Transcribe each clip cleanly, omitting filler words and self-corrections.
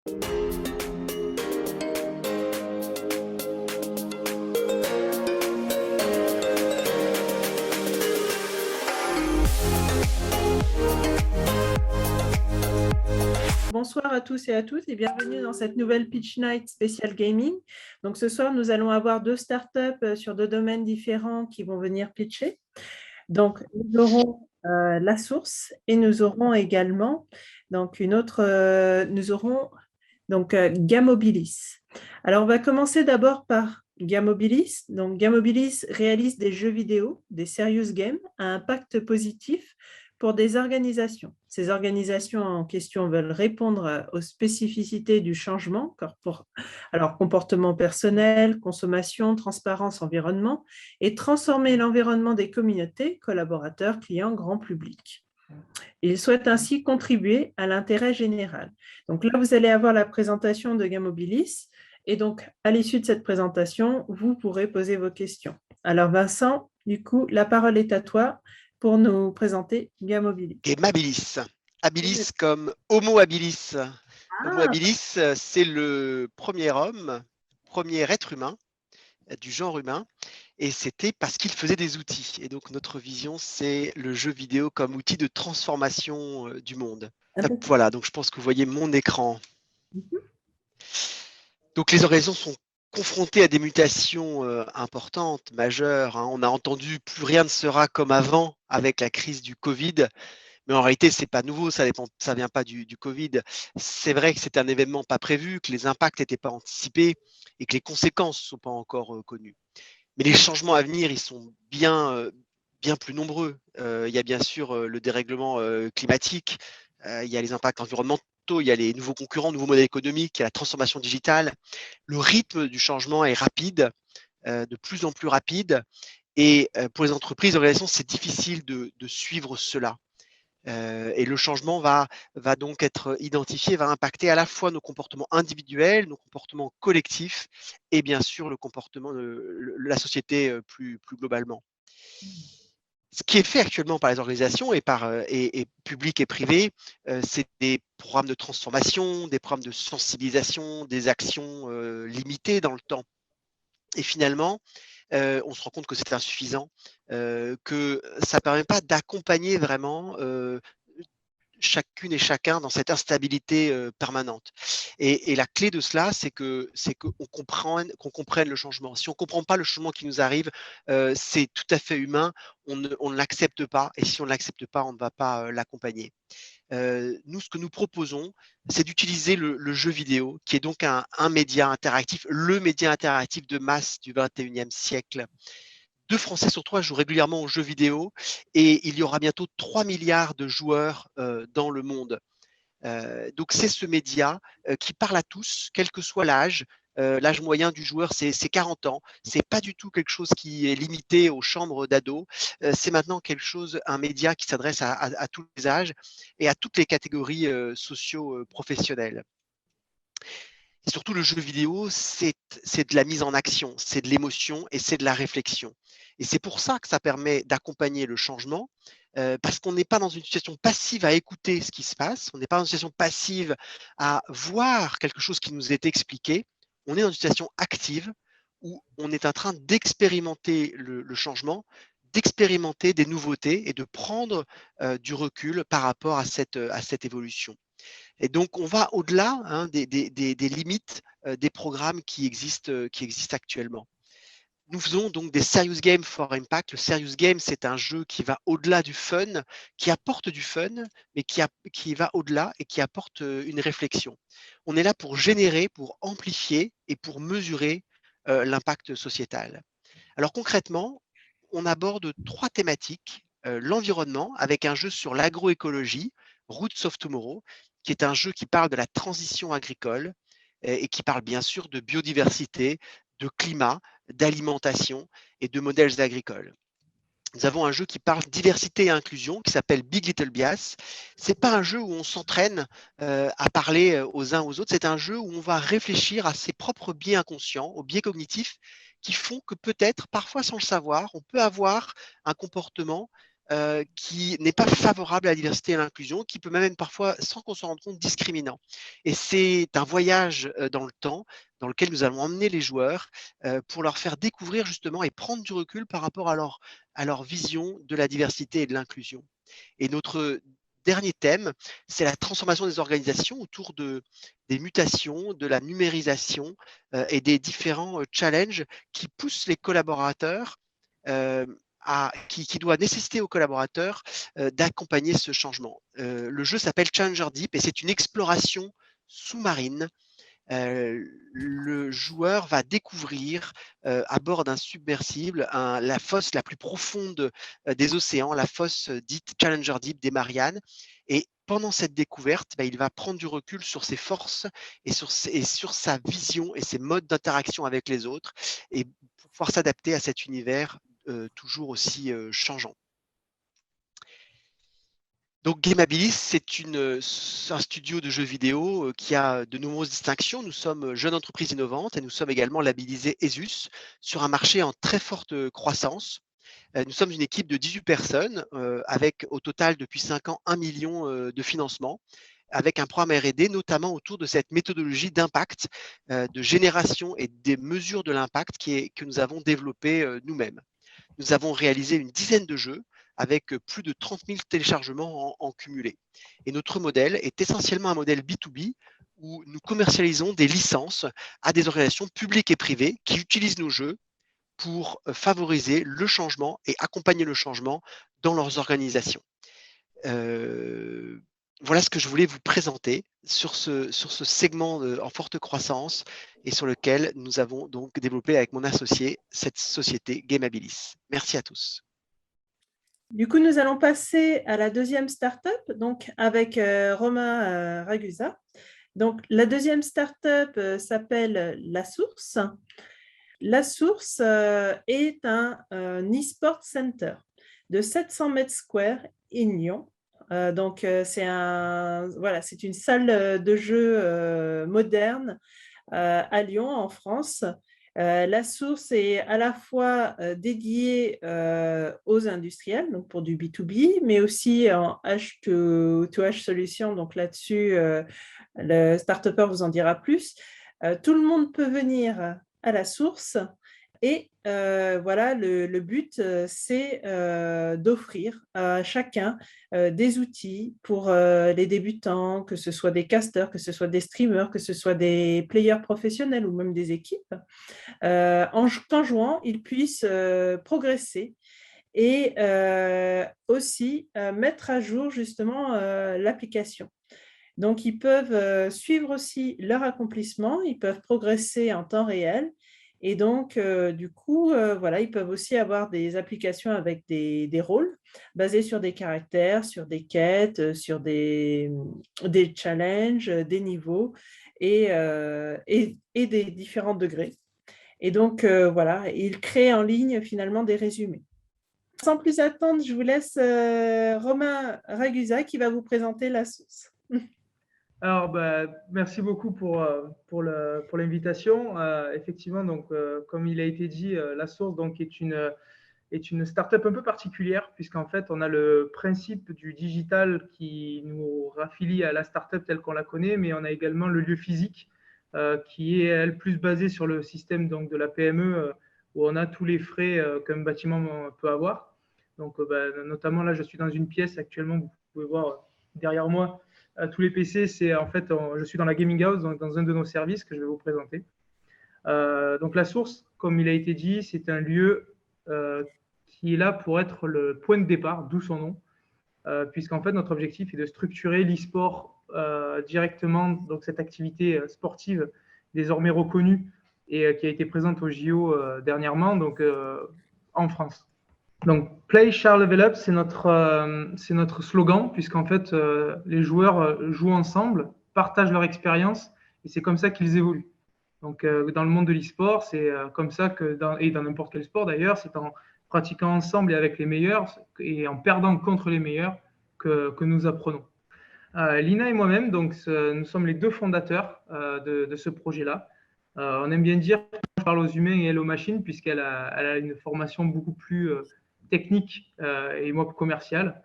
Bonsoir à tous et à toutes et bienvenue dans cette nouvelle Pitch Night spéciale gaming. Donc ce soir, nous allons avoir deux startups sur deux domaines différents qui vont venir pitcher. Donc nous aurons La Source et nous aurons également Gamobilis. Alors on va commencer d'abord par Gamobilis. Donc Gamobilis réalise des jeux vidéo, des serious games à impact positif pour des organisations. Ces organisations en question veulent répondre aux spécificités du changement, alors comportement personnel, consommation, transparence, environnement, et transformer l'environnement des communautés, collaborateurs, clients, grand public. Ils souhaitent ainsi contribuer à l'intérêt général. Donc là, vous allez avoir la présentation de Gamobilis, et donc à l'issue de cette présentation, vous pourrez poser vos questions. Alors Vincent, du coup, la parole est à toi pour nous présenter Gamobilis. Gamabilis. Habilis comme Homo habilis. Homo habilis, c'est le premier homme, premier être humain du genre humain, et c'était parce qu'il faisait des outils. Et donc notre vision, c'est le jeu vidéo comme outil de transformation du monde. Voilà, donc je pense que vous voyez mon écran. Donc les organisations sont confrontées à des mutations importantes, majeures. On a entendu plus rien ne sera comme avant avec la crise du Covid. Mais en réalité, c'est pas nouveau, ça vient pas du Covid. C'est vrai que c'est un événement pas prévu, que les impacts n'étaient pas anticipés et que les conséquences ne sont pas encore connues. Mais les changements à venir, ils sont bien plus nombreux. Il y a bien sûr le dérèglement climatique, il y a les impacts environnementaux, il y a les nouveaux concurrents, nouveaux modèles économiques, il y a la transformation digitale. Le rythme du changement est rapide, de plus en plus rapide. Et pour les entreprises, les organisations, c'est difficile de suivre cela. Et le changement va donc être identifié, va impacter à la fois nos comportements individuels, nos comportements collectifs et bien sûr le comportement de la société plus globalement. Ce qui est fait actuellement par les organisations et publiques et privées, c'est des programmes de transformation, des programmes de sensibilisation, des actions limitées dans le temps. Et finalement, on se rend compte que c'est insuffisant, que ça ne permet pas d'accompagner vraiment chacune et chacun dans cette instabilité permanente. Et la clé de cela, c'est qu'on comprenne le changement. Si on ne comprend pas le changement qui nous arrive, c'est tout à fait humain, on ne l'accepte pas, et si on ne l'accepte pas, on ne va pas l'accompagner. Nous, ce que nous proposons, c'est d'utiliser le jeu vidéo, qui est donc un média interactif, le média interactif de masse du 21e siècle. 2 Français sur 3 jouent régulièrement aux jeux vidéo et il y aura bientôt 3 milliards de joueurs dans le monde. Donc c'est ce média qui parle à tous, quel que soit l'âge. L'âge moyen du joueur, c'est 40 ans. C'est pas du tout quelque chose qui est limité aux chambres d'ados. C'est maintenant un média qui s'adresse à tous les âges et à toutes les catégories socio-professionnelles. Et surtout, le jeu vidéo, c'est de la mise en action, c'est de l'émotion et c'est de la réflexion. Et c'est pour ça que ça permet d'accompagner le changement, parce qu'on n'est pas dans une situation passive à écouter ce qui se passe, on n'est pas dans une situation passive à voir quelque chose qui nous est expliqué, on est dans une situation active où on est en train d'expérimenter le changement, d'expérimenter des nouveautés et de prendre du recul par rapport à cette évolution. Et donc, on va au-delà des limites des programmes qui existent actuellement. Nous faisons donc des Serious Games for Impact. Le Serious Game, c'est un jeu qui va au-delà du fun, qui apporte du fun, mais qui va au-delà et qui apporte une réflexion. On est là pour générer, pour amplifier et pour mesurer l'impact sociétal. Alors concrètement, on aborde 3 thématiques. L'environnement, avec un jeu sur l'agroécologie, Roots of Tomorrow, qui est un jeu qui parle de la transition agricole et qui parle bien sûr de biodiversité, de climat, d'alimentation et de modèles agricoles. Nous avons un jeu qui parle diversité et inclusion qui s'appelle Big Little Bias. Ce n'est pas un jeu où on s'entraîne à parler aux uns aux autres, c'est un jeu où on va réfléchir à ses propres biais inconscients, aux biais cognitifs qui font que peut-être, parfois sans le savoir, on peut avoir un comportement qui n'est pas favorable à la diversité et à l'inclusion, qui peut même parfois, sans qu'on s'en rende compte, discriminant. Et c'est un voyage dans le temps dans lequel nous allons emmener les joueurs pour leur faire découvrir justement et prendre du recul par rapport à leur vision de la diversité et de l'inclusion. Et notre dernier thème, c'est la transformation des organisations autour des mutations, de la numérisation et des différents challenges qui poussent les collaborateurs qui doit nécessiter aux collaborateurs d'accompagner ce changement. Le jeu s'appelle Challenger Deep et c'est une exploration sous-marine. Le joueur va découvrir à bord d'un submersible la fosse la plus profonde des océans, la fosse dite Challenger Deep des Mariannes. Et pendant cette découverte, il va prendre du recul sur ses forces et sur sa vision et ses modes d'interaction avec les autres et pour pouvoir s'adapter à cet univers toujours aussi changeant. Donc Gamabilis, c'est un studio de jeux vidéo qui a de nombreuses distinctions. Nous sommes jeune entreprise innovante et nous sommes également labellisés ESUS sur un marché en très forte croissance. Nous sommes une équipe de 18 personnes avec au total depuis 5 ans 1 million de financement avec un programme R&D notamment autour de cette méthodologie d'impact, de génération et des mesures de l'impact que nous avons développé nous-mêmes. Nous avons réalisé une dizaine de jeux avec plus de 30 000 téléchargements en cumulé. Et notre modèle est essentiellement un modèle B2B où nous commercialisons des licences à des organisations publiques et privées qui utilisent nos jeux pour favoriser le changement et accompagner le changement dans leurs organisations. Voilà ce que je voulais vous présenter sur ce segment en forte croissance et sur lequel nous avons donc développé avec mon associé cette société Gamabilis. Merci à tous. Du coup, nous allons passer à la deuxième startup, donc avec Romain Ragusa. Donc, la deuxième startup s'appelle La Source. La Source est un e-sport center de 700 mètres squares in Lyon. Donc, c'est une salle de jeu moderne à Lyon, en France. La Source est à la fois dédiée aux industriels, donc pour du B2B, mais aussi en H2H solution. Donc là-dessus, le start-upper vous en dira plus. Tout le monde peut venir à La Source. Et voilà, le but, c'est d'offrir à chacun des outils pour les débutants, que ce soit des casters, que ce soit des streamers, que ce soit des players professionnels ou même des équipes, qu'en jouant, ils puissent progresser et aussi mettre à jour justement l'application. Donc, ils peuvent suivre aussi leur accomplissement, ils peuvent progresser en temps réel. Et donc, du coup, voilà, ils peuvent aussi avoir des applications avec des rôles basés sur des caractères, sur des quêtes, sur des challenges, des niveaux et des différents degrés. Et donc, voilà, ils créent en ligne finalement des résumés. Sans plus attendre, je vous laisse Romain Ragusa qui va vous présenter La Source. Alors, merci beaucoup pour l'invitation. Effectivement, donc, comme il a été dit, La Source donc, est une startup un peu particulière, puisqu'en fait, on a le principe du digital qui nous raffilie à la startup telle qu'on la connaît, mais on a également le lieu physique qui est, elle, plus basé sur le système donc, de la PME, où on a tous les frais qu'un bâtiment peut avoir. Donc, notamment, là, je suis dans une pièce actuellement, vous pouvez voir derrière moi, tous les PC, c'est en fait, je suis dans la gaming house, dans un de nos services que je vais vous présenter. Donc la Source, comme il a été dit, c'est un lieu qui est là pour être le point de départ, d'où son nom, puisqu'en fait notre objectif est de structurer l'e-sport directement, donc cette activité sportive désormais reconnue et qui a été présente au JO dernièrement, donc en France. Donc, Play, Share, Level Up, c'est notre slogan, puisqu'en fait, les joueurs jouent ensemble, partagent leur expérience, et c'est comme ça qu'ils évoluent. Donc, dans le monde de l'e-sport, c'est comme ça et dans n'importe quel sport d'ailleurs, c'est en pratiquant ensemble et avec les meilleurs, et en perdant contre les meilleurs, que nous apprenons. Lina et moi-même, donc, nous sommes les deux fondateurs de ce projet-là. On aime bien dire que je parle aux humains et elle aux machines, puisqu'elle a une formation beaucoup plus technique et moi commercial.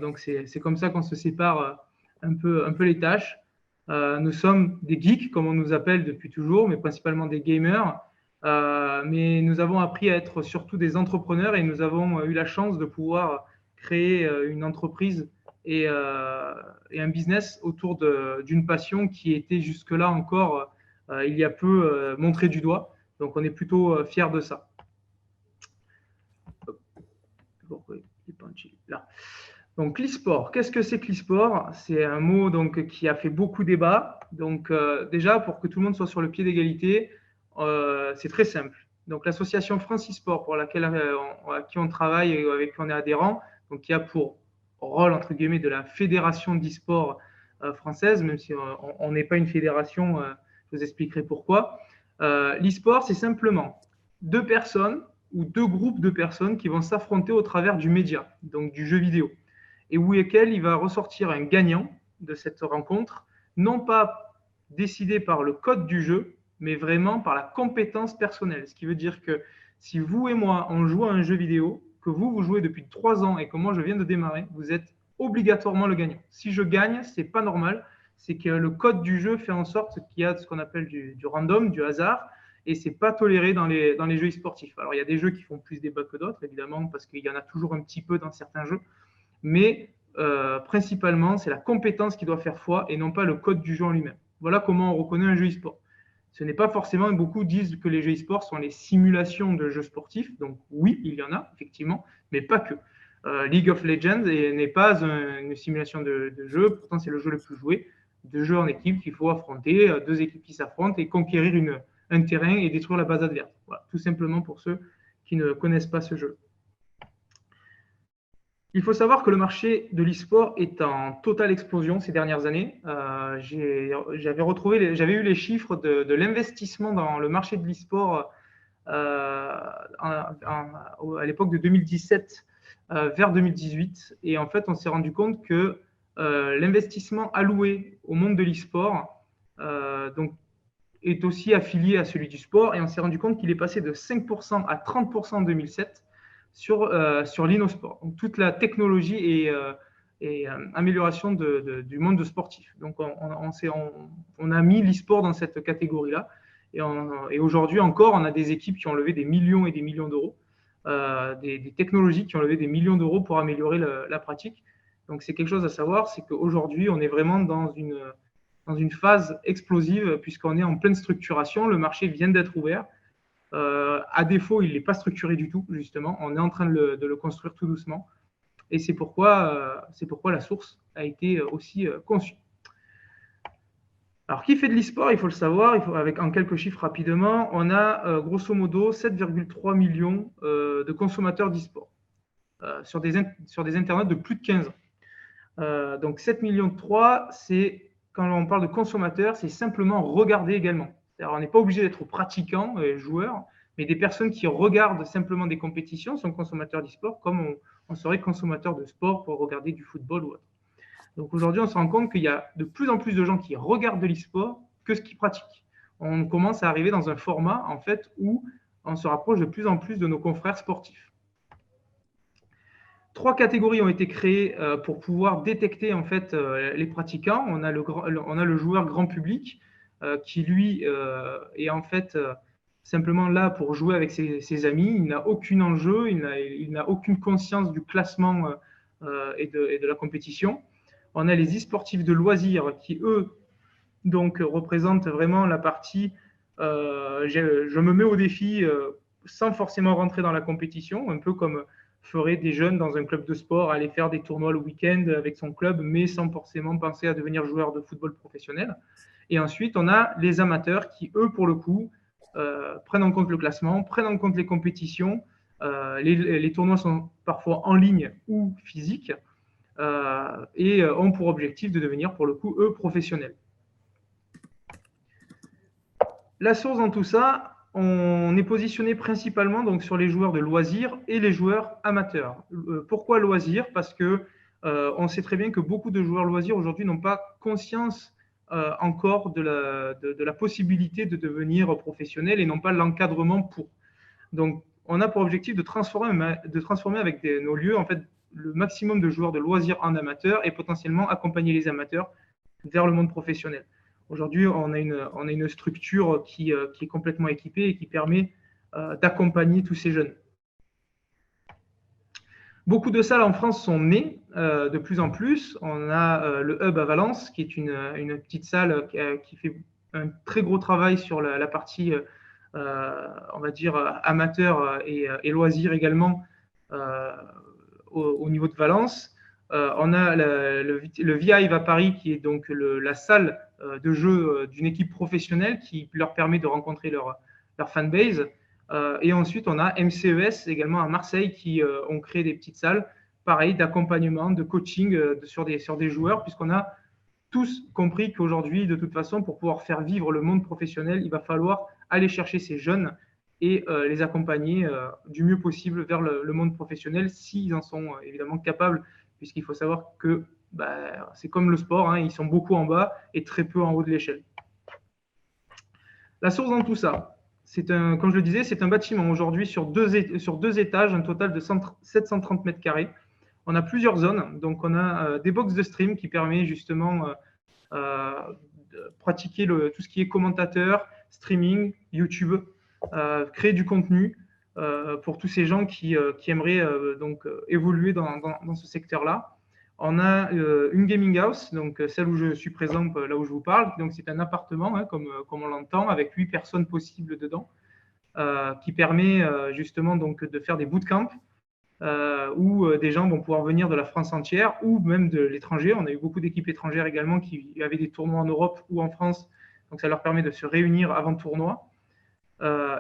Donc, c'est comme ça qu'on se sépare un peu les tâches. Nous sommes des geeks, comme on nous appelle depuis toujours, mais principalement des gamers. Mais nous avons appris à être surtout des entrepreneurs et nous avons eu la chance de pouvoir créer une entreprise et un business autour d'une passion qui était jusque-là encore, il y a peu, montrée du doigt. Donc, on est plutôt fiers de ça. Là. Donc, l'e-sport. Qu'est-ce que c'est que l'e-sport? C'est un mot donc, qui a fait beaucoup débat. Donc, déjà, pour que tout le monde soit sur le pied d'égalité, c'est très simple. Donc, l'association France e-sport, pour laquelle à qui on travaille et avec qui on est adhérent, donc, qui a pour rôle, entre guillemets, de la fédération d'e-sport française, même si on n'est pas une fédération, je vous expliquerai pourquoi. L'e-sport, c'est simplement deux personnes ou deux groupes de personnes qui vont s'affronter au travers du média, donc du jeu vidéo, et où lequel il va ressortir un gagnant de cette rencontre, non pas décidé par le code du jeu, mais vraiment par la compétence personnelle. Ce qui veut dire que si vous et moi, on joue à un jeu vidéo, que vous jouez depuis 3 ans et que moi, je viens de démarrer, vous êtes obligatoirement le gagnant. Si je gagne, ce n'est pas normal. C'est que le code du jeu fait en sorte qu'il y a ce qu'on appelle du random, du hasard, et ce n'est pas toléré dans les jeux e-sportifs. Alors, il y a des jeux qui font plus débat que d'autres, évidemment, parce qu'il y en a toujours un petit peu dans certains jeux, mais principalement, c'est la compétence qui doit faire foi et non pas le code du jeu en lui-même. Voilà comment on reconnaît un jeu e-sport. Ce n'est pas forcément, beaucoup disent que les jeux e-sport sont les simulations de jeux sportifs, donc oui, il y en a, effectivement, mais pas que. League of Legends n'est pas une simulation de jeu, pourtant c'est le jeu le plus joué, de jeux en équipe qu'il faut affronter, deux équipes qui s'affrontent et conquérir un terrain et détruire la base adverse. Voilà, tout simplement pour ceux qui ne connaissent pas ce jeu. Il faut savoir que le marché de l'e-sport est en totale explosion ces dernières années. J'avais eu les chiffres de l'investissement dans le marché de l'e-sport à l'époque de 2017 vers 2018. Et en fait, on s'est rendu compte que l'investissement alloué au monde de l'e-sport est aussi affilié à celui du sport. Et on s'est rendu compte qu'il est passé de 5% à 30% en 2007. Sur l'InnoSport, donc toute la technologie et amélioration du monde sportif. Donc, on a mis l'e-sport dans cette catégorie-là. Et aujourd'hui encore, on a des équipes qui ont levé des millions et des millions d'euros, des technologies qui ont levé des millions d'euros pour améliorer la pratique. Donc, c'est quelque chose à savoir, c'est qu'aujourd'hui, on est vraiment dans une phase explosive puisqu'on est en pleine structuration. Le marché vient d'être ouvert. À défaut, il n'est pas structuré du tout, justement. On est en train de le construire tout doucement. Et c'est pourquoi la source a été aussi conçue. Alors, qui fait de l'e-sport? Il faut le savoir, en quelques chiffres rapidement. On a grosso modo 7,3 millions de consommateurs d'e-sport sur des internautes de plus de 15 ans. Donc, 7,3 millions, quand on parle de consommateurs, c'est simplement regarder également. Alors, on n'est pas obligé d'être pratiquant, joueur, mais des personnes qui regardent simplement des compétitions sont consommateurs d'e-sport, comme on serait consommateur de sport pour regarder du football ou autre. Donc aujourd'hui, on se rend compte qu'il y a de plus en plus de gens qui regardent de l'e-sport que ce qu'ils pratiquent. On commence à arriver dans un format en fait où on se rapproche de plus en plus de nos confrères sportifs. 3 catégories ont été créées pour pouvoir détecter en fait les pratiquants. On a le joueur grand public qui lui est en fait simplement là pour jouer avec ses amis. Il n'a aucun enjeu, il n'a aucune conscience du classement et de la compétition. On a les e-sportifs de loisirs qui, eux, donc, représentent vraiment la partie je me mets au défi sans forcément rentrer dans la compétition, un peu comme feraient des jeunes dans un club de sport, aller faire des tournois le week-end avec son club, mais sans forcément penser à devenir joueur de football professionnel. Et ensuite, on a les amateurs qui, eux, pour le coup, prennent en compte le classement, prennent en compte les compétitions. Les tournois sont parfois en ligne ou physiques et ont pour objectif de devenir, pour le coup, eux, professionnels. La source dans tout ça, on est positionné principalement donc, sur les joueurs de loisirs et les joueurs amateurs. Pourquoi loisirs? Parce que on sait très bien que beaucoup de joueurs loisirs aujourd'hui n'ont pas conscience encore de la possibilité de devenir professionnel et n'ont pas l'encadrement pour. Donc, on a pour objectif de transformer avec nos lieux en fait, le maximum de joueurs de loisirs en amateurs et potentiellement accompagner les amateurs vers le monde professionnel. Aujourd'hui, on a une structure qui est complètement équipée et qui permet d'accompagner tous ces jeunes. Beaucoup de salles en France sont nées de plus en plus. On a le Hub à Valence, qui est une petite salle qui fait un très gros travail sur la partie, on va dire, amateur et loisirs également au niveau de Valence. On a le Vive à Paris, qui est donc la salle de jeu d'une équipe professionnelle qui leur permet de rencontrer leur fanbase. Et ensuite, on a MCES également à Marseille qui ont créé des petites salles, pareil, d'accompagnement, de coaching sur des joueurs, puisqu'on a tous compris qu'aujourd'hui, de toute façon, pour pouvoir faire vivre le monde professionnel, il va falloir aller chercher ces jeunes et les accompagner du mieux possible vers le monde professionnel s'ils en sont évidemment capables, puisqu'il faut savoir que c'est comme le sport, hein, ils sont beaucoup en bas et très peu en haut de l'échelle. La source dans tout ça, comme je le disais, c'est un bâtiment aujourd'hui sur deux étages, un total de 730 mètres carrés. On a plusieurs zones, donc on a des box de stream qui permet justement de pratiquer tout ce qui est commentateur, streaming, YouTube, créer du contenu pour tous ces gens qui aimeraient donc évoluer dans ce secteur-là. On a une gaming house, donc celle où je suis présent, là où je vous parle. Donc c'est un appartement, hein, comme on l'entend, avec 8 personnes possibles dedans, qui permet justement donc de faire des bootcamps où des gens vont pouvoir venir de la France entière ou même de l'étranger. On a eu beaucoup d'équipes étrangères également qui avaient des tournois en Europe ou en France, donc ça leur permet de se réunir avant le tournoi.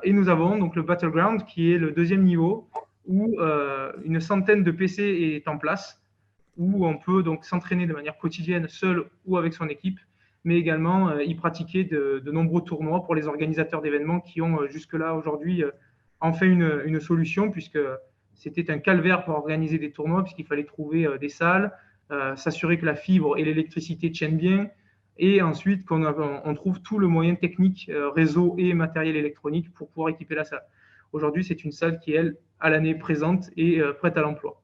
Et nous avons donc le Battleground qui est le deuxième niveau où une centaine de PC est en place, où on peut donc s'entraîner de manière quotidienne seul ou avec son équipe, mais également y pratiquer de nombreux tournois pour les organisateurs d'événements qui ont jusque-là aujourd'hui en fait une solution, puisque c'était un calvaire pour organiser des tournois, puisqu'il fallait trouver des salles, s'assurer que la fibre et l'électricité tiennent bien, et ensuite qu'on trouve tout le moyen technique, réseau et matériel électronique pour pouvoir équiper la salle. Aujourd'hui, c'est une salle qui, elle, à l'année présente et prête à l'emploi.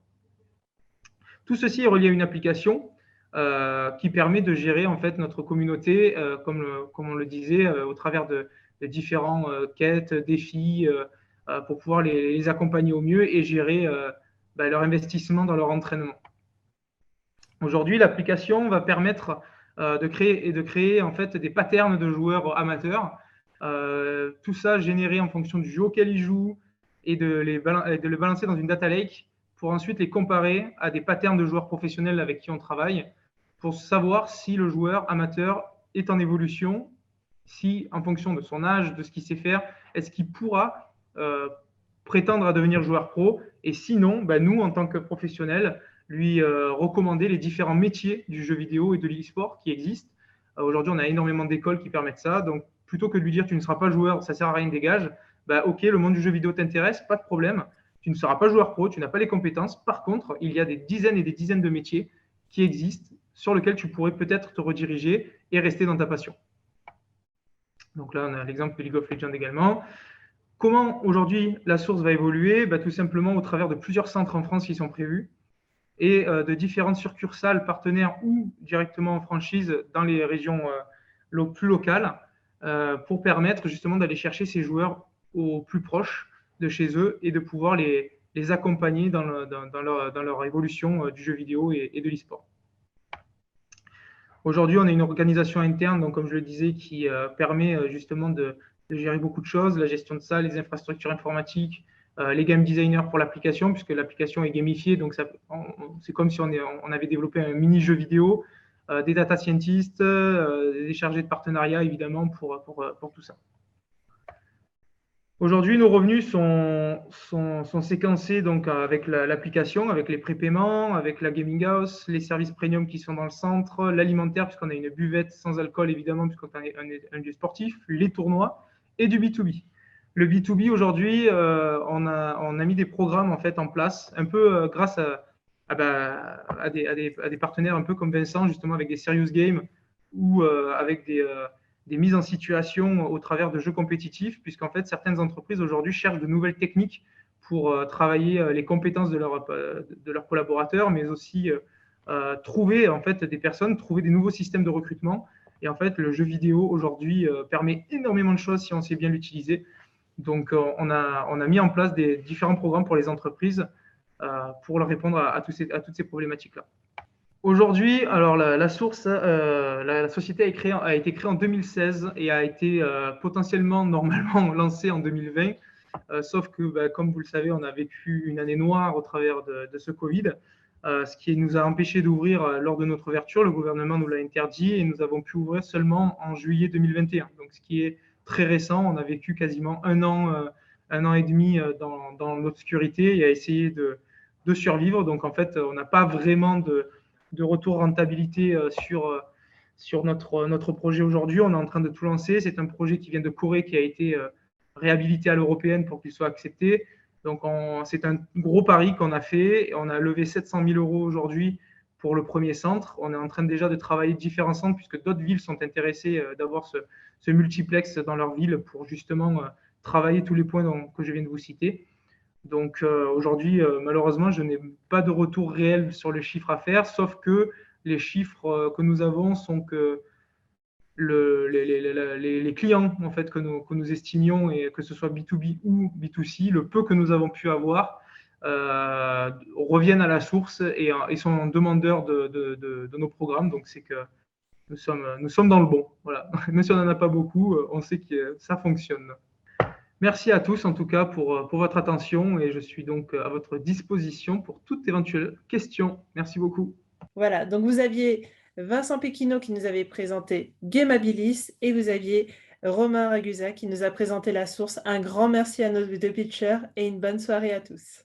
Tout ceci est relié à une application qui permet de gérer en fait notre communauté, comme on le disait, au travers de différents quêtes, défis, pour pouvoir les accompagner au mieux et gérer leur investissement dans leur entraînement. Aujourd'hui, l'application va permettre de créer en fait des patterns de joueurs amateurs. Tout ça généré en fonction du jeu auquel ils jouent et de le balancer dans une data lake pour ensuite les comparer à des patterns de joueurs professionnels avec qui on travaille pour savoir si le joueur amateur est en évolution, si en fonction de son âge, de ce qu'il sait faire, est-ce qu'il pourra prétendre à devenir joueur pro, et sinon, nous, en tant que professionnels, lui recommander les différents métiers du jeu vidéo et de l'e-sport qui existent. Aujourd'hui, on a énormément d'écoles qui permettent ça, donc plutôt que de lui dire tu ne seras pas joueur, ça ne sert à rien, dégage, ok, le monde du jeu vidéo t'intéresse, pas de problème, tu ne seras pas joueur pro, tu n'as pas les compétences. Par contre, il y a des dizaines et des dizaines de métiers qui existent sur lesquels tu pourrais peut-être te rediriger et rester dans ta passion. Donc là, on a l'exemple de League of Legends également. Comment aujourd'hui la source va évoluer? Tout simplement au travers de plusieurs centres en France qui sont prévus et de différentes succursales partenaires ou directement en franchise dans les régions plus locales pour permettre justement d'aller chercher ces joueurs au plus proche de chez eux et de pouvoir les accompagner dans leur évolution du jeu vidéo et de l'e-sport. Aujourd'hui, on a une organisation interne, donc comme je le disais, qui permet justement de gérer beaucoup de choses, la gestion de ça, les infrastructures informatiques, les game designers pour l'application, puisque l'application est gamifiée, donc c'est comme si on avait développé un mini-jeu vidéo, des data scientists, des chargés de partenariat, évidemment, pour tout ça. Aujourd'hui, nos revenus sont séquencés donc avec l'application, avec les prépaiements, avec la gaming house, les services premium qui sont dans le centre, l'alimentaire, puisqu'on a une buvette sans alcool, évidemment, puisqu'on est un lieu sportif, les tournois et du B2B. Le B2B, aujourd'hui, on a mis des programmes en fait en place, un peu grâce à des partenaires un peu comme Vincent, justement, avec des serious games ou avec des mises en situation au travers de jeux compétitifs, puisqu'en fait, certaines entreprises aujourd'hui cherchent de nouvelles techniques pour travailler les compétences de leurs collaborateurs, mais aussi trouver en fait des personnes, trouver des nouveaux systèmes de recrutement. Et en fait, le jeu vidéo aujourd'hui permet énormément de choses si on sait bien l'utiliser. Donc, on a mis en place des différents programmes pour les entreprises pour leur répondre à toutes ces problématiques-là. Aujourd'hui, alors la source, la société a été créée en 2016 et a été potentiellement normalement lancée en 2020. Sauf que, comme vous le savez, on a vécu une année noire au travers de ce Covid, ce qui nous a empêché d'ouvrir lors de notre ouverture. Le gouvernement nous l'a interdit et nous avons pu ouvrir seulement en juillet 2021. Donc, ce qui est très récent. On a vécu quasiment un an et demi dans l'obscurité et à essayer de survivre. Donc, en fait, on n'a pas vraiment de retour rentabilité sur notre projet aujourd'hui. On est en train de tout lancer. C'est un projet qui vient de Corée, qui a été réhabilité à l'européenne pour qu'il soit accepté. Donc, c'est un gros pari qu'on a fait. On a levé 700 000 € aujourd'hui pour le premier centre. On est en train déjà de travailler différents centres puisque d'autres villes sont intéressées d'avoir ce multiplex dans leur ville pour justement travailler tous les points que je viens de vous citer. Donc aujourd'hui, malheureusement, je n'ai pas de retour réel sur le chiffre à faire, sauf que les chiffres que nous avons sont que les clients en fait, que nous estimions, et que ce soit B2B ou B2C, le peu que nous avons pu avoir, reviennent à la source et sont demandeurs de nos programmes. Donc c'est que nous sommes dans le bon. Voilà. Même si on n'en a pas beaucoup, on sait que ça fonctionne. Merci à tous en tout cas pour votre attention et je suis donc à votre disposition pour toute éventuelle question. Merci beaucoup. Voilà, donc vous aviez Vincent Péquineau qui nous avait présenté Gamabilis et vous aviez Romain Ragusa qui nous a présenté la source. Un grand merci à nos deux pitchers et une bonne soirée à tous.